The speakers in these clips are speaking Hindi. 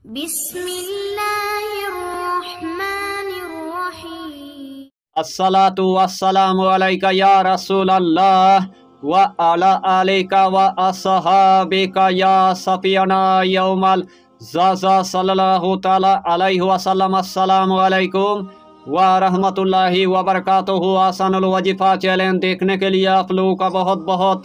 बिस्मिल्लाहिर्रहमानिर्रहीम। अस्सलातु वस्सलामु अलैका या रसूल अल्लाह व अला आलिका व अस्हाबिका या सफियना यौमल ज़ाज़ा सल्लल्लाहु ताला अलैहि वसल्लम। अस्सलामु अलैकुम व रहमतुल्लाहि व बरकातुहू। आसानुल वजीफा चैलेंज देखने के लिए आप लोगों का बहुत बहुत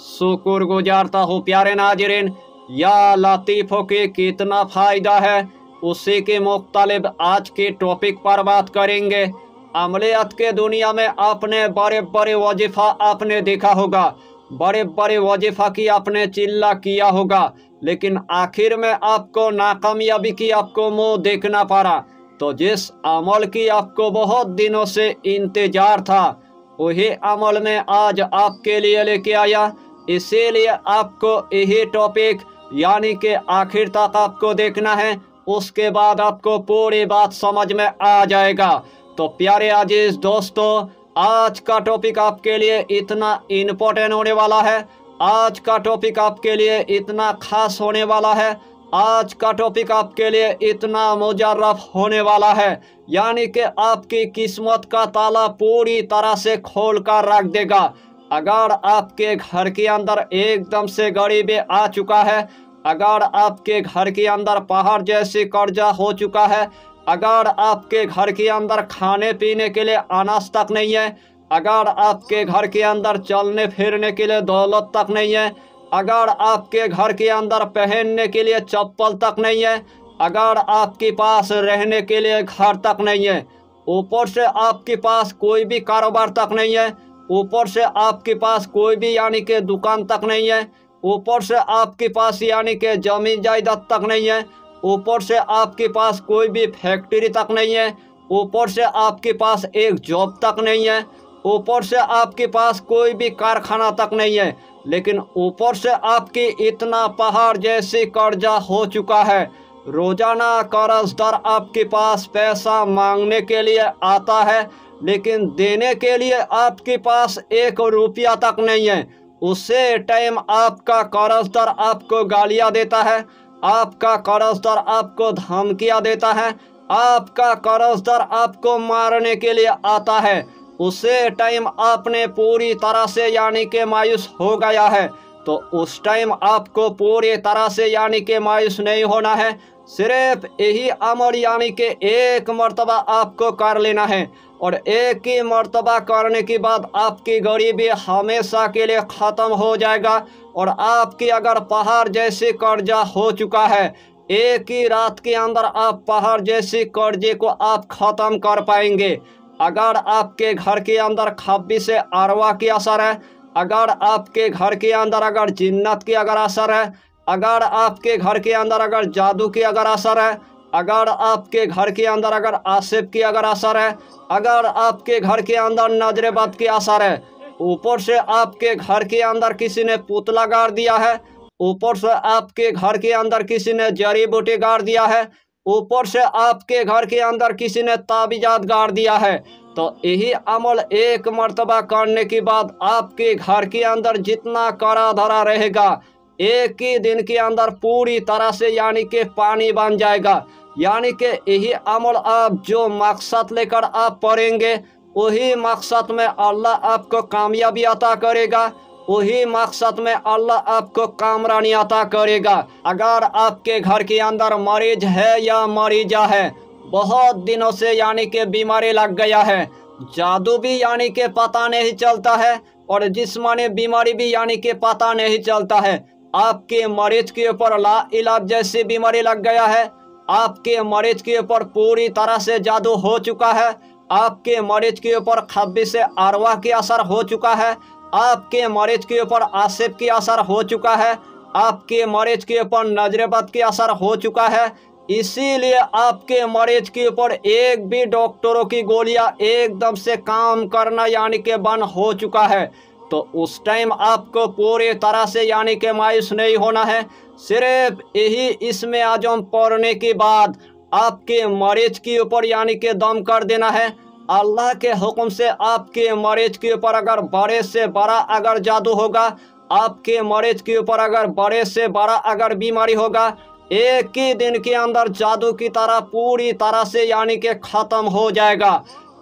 शुक्र गुजारता हूँ। प्यारे नाज़रीन, या लतीफ़ों के कितना फ़ायदा है उसी के मुख्तलिफ आज के टॉपिक पर बात करेंगे। अमलियत के दुनिया में आपने बड़े बड़े वजीफ़ा आपने देखा होगा, बड़े बड़े वजीफ़ा की आपने चिल्ला किया होगा, लेकिन आखिर में आपको नाकामयाबी की आपको मुंह देखना पड़ा। तो जिस अमल की आपको बहुत दिनों से इंतजार था वही अमल में आज आपके लिए लेके आया। इसीलिए आपको यही टॉपिक यानी कि आखिर तक आपको देखना है, उसके बाद आपको पूरी बात समझ में आ जाएगा। तो प्यारे अजीज दोस्तों, आज का टॉपिक आपके लिए इतना इम्पोर्टेंट होने वाला है, आज का टॉपिक आपके लिए इतना खास होने वाला है, आज का टॉपिक आपके लिए इतना मुजर्रफ होने वाला है, यानी कि आपकी किस्मत का ताला पूरी तरह से खोल कर रख देगा। अगर आपके घर के अंदर एकदम से गरीबी आ चुका है, अगर आपके घर के अंदर पहाड़ जैसी कर्जा हो चुका है, अगर आपके घर के अंदर खाने पीने के लिए अनाज तक नहीं है, अगर आपके घर के अंदर चलने फिरने के लिए दौलत तक नहीं है, अगर आपके घर के अंदर पहनने के लिए चप्पल तक नहीं है, अगर आपके पास रहने के लिए घर तक नहीं है, ऊपर से आपके पास कोई भी कारोबार तक नहीं है, ऊपर से आपके पास कोई भी यानी कि दुकान तक नहीं है, ऊपर से आपके पास यानी कि जमीन जायदाद तक नहीं है, ऊपर से आपके पास कोई भी फैक्ट्री तक नहीं है, ऊपर से आपके पास एक जॉब तक नहीं है, ऊपर से आपके पास कोई भी कारखाना तक नहीं है, लेकिन ऊपर से आपकी इतना पहाड़ जैसी कर्जा हो चुका है। रोजाना कर्जदार आपके पास पैसा मांगने के लिए आता है, लेकिन देने के लिए आपके पास 1 रुपया तक नहीं है। उसे टाइम आपका कर्जदार आपको गालियां देता है, आपका कर्जदार आपको धमकियां देता है, आपका कर्जदार आपको मारने के लिए आता है। उसे टाइम आपने पूरी तरह से यानी कि मायूस हो गया है, तो उस टाइम आपको पूरी तरह से यानी कि मायूस नहीं होना है। सिर्फ यही अमल यानी कि एक मर्तबा आपको कर लेना है, और एक ही मर्तबा करने के बाद आपकी गरीबी हमेशा के लिए ख़त्म हो जाएगा। और आपकी अगर पहाड़ जैसी कर्जा हो चुका है, एक ही रात के अंदर आप पहाड़ जैसी कर्जे को आप ख़त्म कर पाएंगे। अगर आपके घर के अंदर खब्बी से अरवा की असर है, अगर आपके घर के अंदर अगर जिन्नत की अगर असर है, अगर आपके घर के अंदर अगर जादू की अगर असर है, अगर आपके घर के अंदर अगर आसिफ की अगर असर है, अगर आपके घर के अंदर नजर बद की असर है, ऊपर से आपके घर के अंदर किसी ने पुतला गाड़ दिया है, ऊपर से आपके घर के अंदर किसी ने जड़ी बूटी गाड़ दिया है, ऊपर से आपके घर के अंदर किसी ने ताबीजात गाड़ दिया है, तो यही अमल एक मर्तबा करने के बाद आपके घर के अंदर जितना कड़ा धरा रहेगा, एक ही दिन के अंदर पूरी तरह से यानी कि पानी बन जाएगा। यानी कि यही अमल आप जो मकसद लेकर आप पढ़ेंगे, वही मकसद में अल्लाह आपको कामयाबी अता करेगा, वही मकसद में अल्लाह आपको कामरानी अता करेगा। अगर आपके घर के अंदर मरीज है या मरीजा है, बहुत दिनों से यानी कि बीमारी लग गया है, जादू भी यानी कि पता नहीं चलता है, और जिस्मानी बीमारी भी यानी कि पता नहीं चलता है, आपके मरीज के ऊपर ला इलाज जैसी बीमारी लग गया है, आपके मरीज के ऊपर पूरी तरह से जादू हो चुका है, आपके मरीज के ऊपर खब्बी से अरवा की असर हो चुका है, आपके मरीज के ऊपर आसिफ की असर हो चुका है, आपके मरीज के ऊपर नजरबद की असर हो चुका है। इसीलिए आपके मरीज के ऊपर एक भी डॉक्टरों की गोलियां एकदम से काम करना यानी कि बंद हो चुका है। तो उस टाइम आपको पूरी तरह से यानी कि मायूस नहीं होना है। सिर्फ यही इसमें आजम पढ़ने के बाद आपके मरीज के ऊपर यानी कि दम कर देना है। अल्लाह के हुक्म से आपके मरीज के ऊपर अगर बड़े से बड़ा अगर जादू होगा, आपके मरीज के ऊपर अगर बड़े से बड़ा अगर बीमारी होगा, एक ही दिन के अंदर जादू की तरह पूरी तरह से यानी कि ख़त्म हो जाएगा।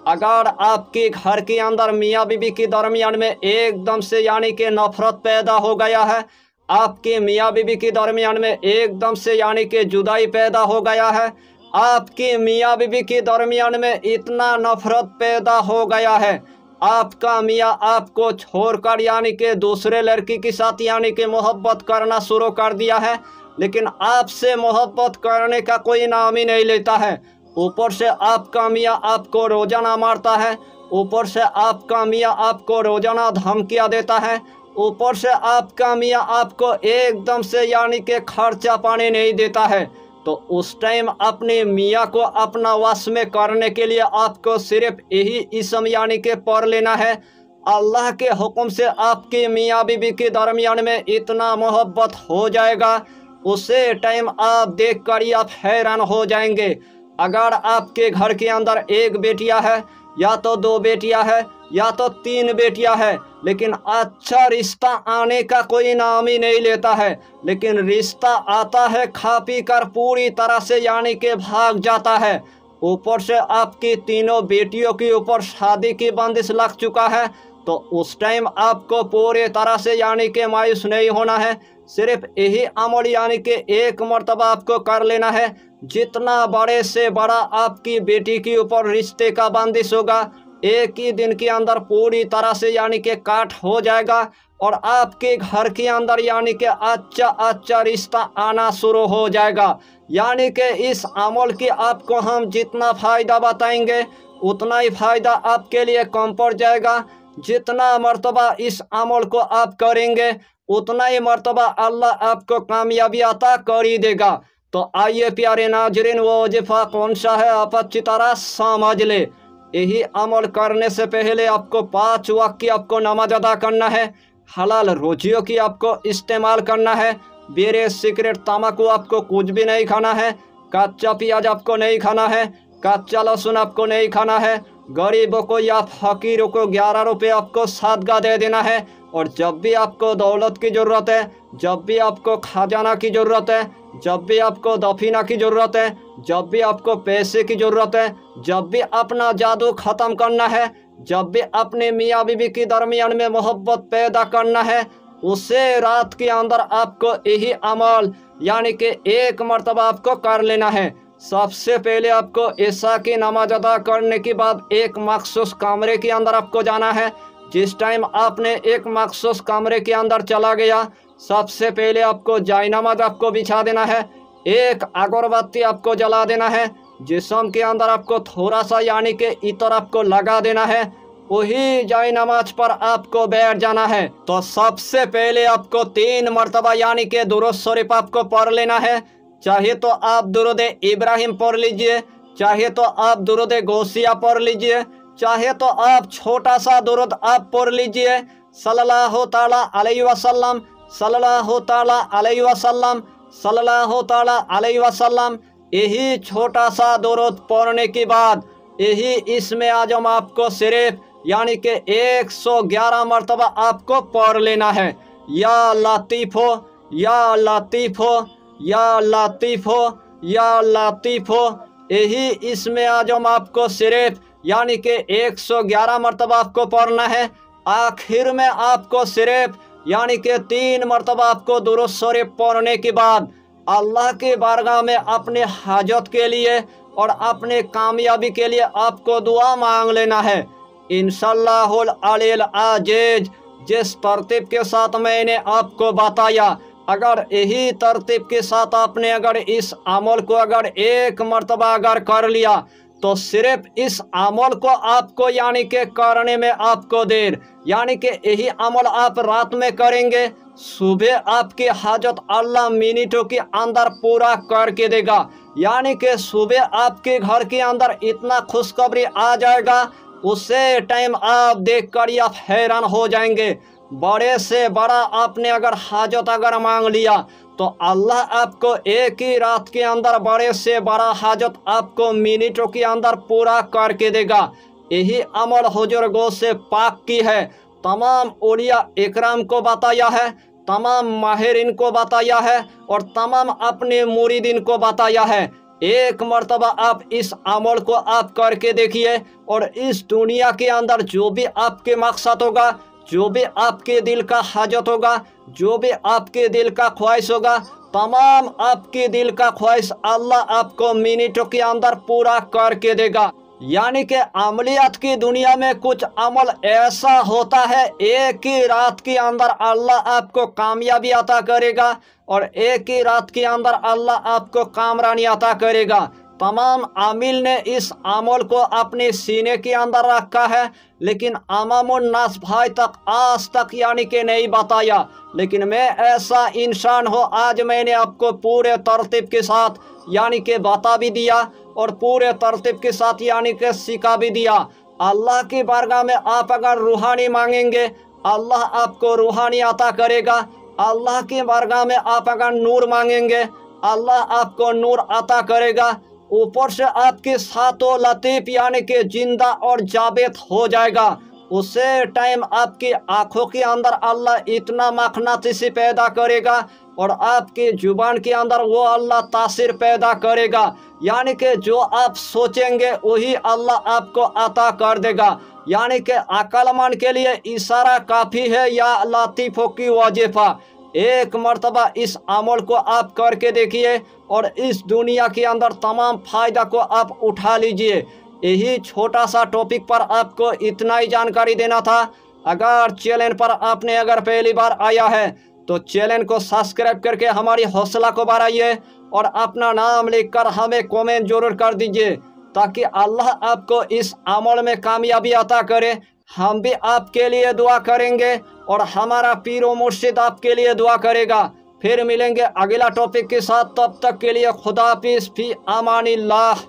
अगर आपके घर के अंदर मियाँ बीवी के दरमियान में एकदम से यानी कि नफरत पैदा हो गया है, आपके मियाँ बीवी के दरमियान में एकदम से यानी कि जुदाई पैदा हो गया है, आपके मियाँ बीवी के दरमियान में इतना नफरत पैदा हो गया है, आपका मियाँ आपको छोड़कर यानी कि दूसरे लड़की के साथ यानी कि मोहब्बत करना शुरू कर दिया है, लेकिन आपसे मोहब्बत करने का कोई नाम ही नहीं लेता है। ऊपर से आपका मियाँ आपको रोजाना मारता है, ऊपर से आपका मियाँ आपको रोजाना धमकियाँ देता है, ऊपर से आपका मियाँ आपको एकदम से यानी कि खर्चा पानी नहीं देता है। तो उस टाइम अपने मियाँ को अपना वश में करने के लिए आपको सिर्फ यही इसम यानी कि पढ़ लेना है। अल्लाह के हुक्म से आपके मियाँ बीवी के दरमियान में इतना मोहब्बत हो जाएगा, उसे टाइम आप देख कर ही आप हैरान हो जाएंगे। अगर आपके घर के अंदर एक बेटियां है, या तो 2 बेटियां है, या तो 3 बेटियां है, लेकिन अच्छा रिश्ता आने का कोई नाम ही नहीं लेता है। लेकिन रिश्ता आता है, खा पी कर पूरी तरह से यानी कि भाग जाता है। ऊपर से आपकी तीनों बेटियों के ऊपर शादी की बंदिश लग चुका है। तो उस टाइम आपको पूरी तरह से यानी कि मायूस नहीं होना है। सिर्फ यही अमल यानी कि एक मर्तबा आपको कर लेना है। जितना बड़े से बड़ा आपकी बेटी के ऊपर रिश्ते का बंदिश होगा, एक ही दिन के अंदर पूरी तरह से यानी कि काट हो जाएगा, और आपके घर के अंदर यानी कि अच्छा अच्छा रिश्ता आना शुरू हो जाएगा। यानी कि इस अमल की आपको हम जितना फ़ायदा बताएंगे, उतना ही फ़ायदा आपके लिए कम पड़ जाएगा। जितना मर्तबा इस अमल को आप करेंगे, उतना ही मर्तबा अल्लाह आपको कामयाबी अता कर ही देगा। तो आइए प्यारे नाजरीन, वो वजीफ़ा कौन सा है आप अच्छी तरह समझ ले। यही अमल करने से पहले आपको 5 वक्त की आपको नमाज अदा करना है, हलाल रोजियों की आपको इस्तेमाल करना है, बीड़ी सिगरेट तम्बाकू आपको कुछ भी नहीं खाना है, कच्चा प्याज आपको नहीं खाना है, कच्चा लहसुन आपको नहीं खाना है, गरीबों को या फकीरों को 11 रुपये आपको सदका दे देना है। और जब भी आपको दौलत की ज़रूरत है, जब भी आपको खजाना की ज़रूरत है, जब भी आपको दफीना की ज़रूरत है, जब भी आपको पैसे की ज़रूरत है, जब भी अपना जादू ख़त्म करना है, जब भी अपने मियाँ बीवी के दरमियान में मोहब्बत पैदा करना है, उसे रात के अंदर आपको यही अमल यानी कि एक मर्तबा आपको कर लेना है। सबसे पहले आपको ईशा की नमाज अदा करने के बाद एक मखसूस कमरे के अंदर आपको जाना है। जिस टाइम आपने एक मखसूस कमरे के अंदर चला गया, सबसे पहले आपको जायनमाज आपको बिछा देना है, एक अगरबत्ती आपको जला देना है, जिस्म के अंदर आपको थोड़ा सा यानी कि इतर आपको लगा देना है, वही जायनमाज पर आपको बैठ जाना है। तो सबसे पहले आपको 3 मरतबा यानी कि दुरूद शरीफ आपको पढ़ लेना है। चाहे तो आप दुरूद इब्राहिम पढ़ लीजिए, चाहे तो आप दुरूद गौसिया पढ़ लीजिए, चाहे तो आप छोटा सा दुरूद आप पढ़ लीजिए, सल्लल्लाहु ताला अलैहि वसल्लम, सल्लल्लाहु ताला अलैहि वसल्लम, सल्लल्लाहु ताला अलैहि वसल्लम। यही छोटा सा दुरूद पढ़ने के बाद यही इसमें आजम आपको सिर्फ यानी कि 111 मरतबा आपको पढ़ लेना है। या लतीफ़ो, या लतीफ़ो, या लतीफ़ो, या लतीफ़ो। यही इसमें आजम आपको सिर्फ यानी कि 111 मरतबा आपको पढ़ना है। आखिर में आपको सिर्फ यानी कि 3 मरतबा आपको दुरूद शरीफ पढ़ने के बाद अल्लाह के बारगाह में अपने हाजत के लिए और अपने कामयाबी के लिए आपको दुआ मांग लेना है। इंशाअल्लाहुल अलील अजीज, जिस तरतीब के साथ मैंने आपको बताया, अगर यही तरतीब के साथ आपने अगर इस अमल को अगर एक मरतबा अगर कर लिया, तो सिर्फ इस अमल को आपको यानी कि करने में आपको देर, यानी कि यही अमल आप रात में करेंगे, सुबह आपकी हाजत अल्लाह मिनटों के अंदर पूरा करके देगा। यानी कि सुबह आपके घर के अंदर इतना खुशखबरी आ जाएगा, उसे टाइम आप देख कर आप हैरान हो जाएंगे। बड़े से बड़ा आपने अगर हाजत अगर मांग लिया, तो अल्लाह आपको एक ही रात के अंदर बड़े से बड़ा हाजत आपको मिनटों के अंदर पूरा करके देगा। यही अमल हुजूर गो से पाक की है, तमाम औलिया इकराम को बताया है, तमाम माहिरीन को बताया है और तमाम अपने मुरीदीन को बताया है। एक मर्तबा आप इस अमल को आप करके देखिए और इस दुनिया के अंदर जो भी आपके मकसद होगा, जो भी आपके दिल का हाजत होगा, जो भी आपके दिल का ख्वाहिश होगा, तमाम आपके दिल का ख्वाहिश अल्लाह आपको मिनटों के अंदर पूरा करके देगा। यानी कि अमलियत की दुनिया में कुछ अमल ऐसा होता है, एक ही रात के अंदर अल्लाह आपको कामयाबी अता करेगा और एक ही रात के अंदर अल्लाह आपको कामरानी अता करेगा। तमाम आमिल ने इस अमल को अपने सीने के अंदर रखा है, लेकिन अमामुन नास भाई तक आज तक यानी कि नहीं बताया। लेकिन मैं ऐसा इंसान हो, आज मैंने आपको पूरे तरतीब के साथ यानी कि बता भी दिया और पूरे तरतीब के साथ यानी कि सिखा भी दिया। अल्लाह की बारगाह में आप अगर रूहानी मांगेंगे, अल्लाह आपको रूहानी अता करेगा। अल्लाह की बारगाह में आप अगर नूर मांगेंगे, अल्लाह आपको नूर अता करेगा। ऊपर से आपके सातों लतीफ़ यानी कि जिंदा और जावेद हो जाएगा। उसे टाइम आपकी आँखों के अंदर अल्लाह इतना मखनातीसी पैदा करेगा और आपकी जुबान के अंदर वो अल्लाह तासीर पैदा करेगा। यानी कि जो आप सोचेंगे वही अल्लाह आपको अता कर देगा। यानी कि अक्लमंद के लिए इशारा काफ़ी है या लतीफ़ों की वजीफ़ा। एक मर्तबा इस अमल को आप करके देखिए और इस दुनिया के अंदर तमाम फ़ायदा को आप उठा लीजिए। यही छोटा सा टॉपिक पर आपको इतना ही जानकारी देना था। अगर चैनल पर आपने अगर पहली बार आया है तो चैनल को सब्सक्राइब करके हमारी हौसला को बढ़ाइए और अपना नाम लिखकर हमें कमेंट जरूर कर दीजिए, ताकि अल्लाह आपको इस अमल में कामयाबी अता करे। हम भी आपके लिए दुआ करेंगे और हमारा पीरो मुर्शिद आपके लिए दुआ करेगा। फिर मिलेंगे अगला टॉपिक के साथ, तब तक के लिए खुदा हाफिज़, फी अमानिल्लाह।